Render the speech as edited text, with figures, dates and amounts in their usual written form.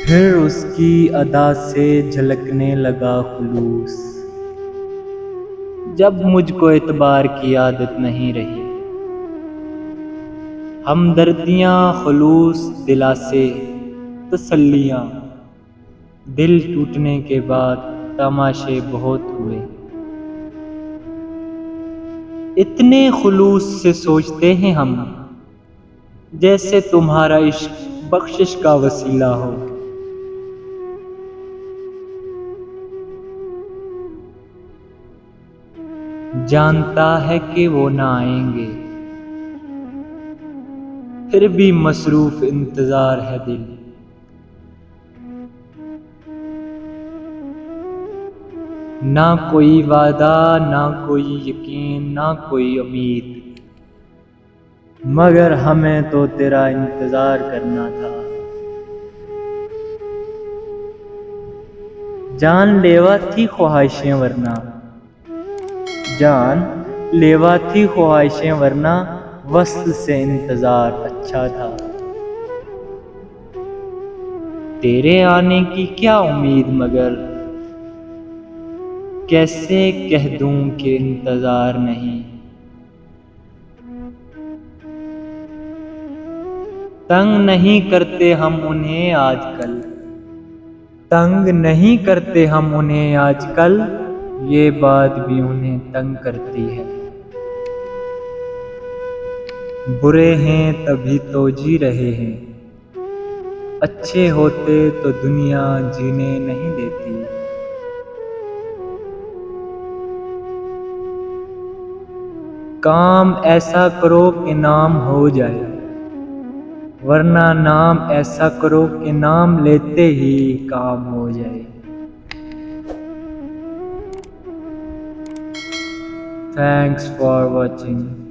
फिर उसकी अदा से झलकने लगा खुलूस। जब मुझको एतबार की आदत नहीं रही, हमदर्दियाँ, खुलूस, दिलासे, तसल्लियाँ, दिल टूटने के बाद तमाशे बहुत हुए। इतने खुलूस से सोचते हैं हम, जैसे तुम्हारा इश्क बख्शिश का वसीला हो। जानता है कि वो ना आएंगे, फिर भी मसरूफ इंतजार है दिल। ना कोई वादा, ना कोई यकीन, ना कोई उम्मीद, मगर हमें तो तेरा इंतजार करना था। जानलेवा थी ख्वाहिशें वरना, जान लेवा थी ख्वाहिशें वरना, वस्ल से इंतजार अच्छा था। तेरे आने की क्या उम्मीद, मगर कैसे कह दूं कि इंतजार नहीं। तंग नहीं करते हम उन्हें आजकल, तंग नहीं करते हम उन्हें आजकल, ये बात भी उन्हें तंग करती है। बुरे हैं तभी तो जी रहे हैं, अच्छे होते तो दुनिया जीने नहीं देती। काम ऐसा करो कि नाम हो जाए, वरना नाम ऐसा करो कि नाम लेते ही काम हो जाए। Thanks for watching.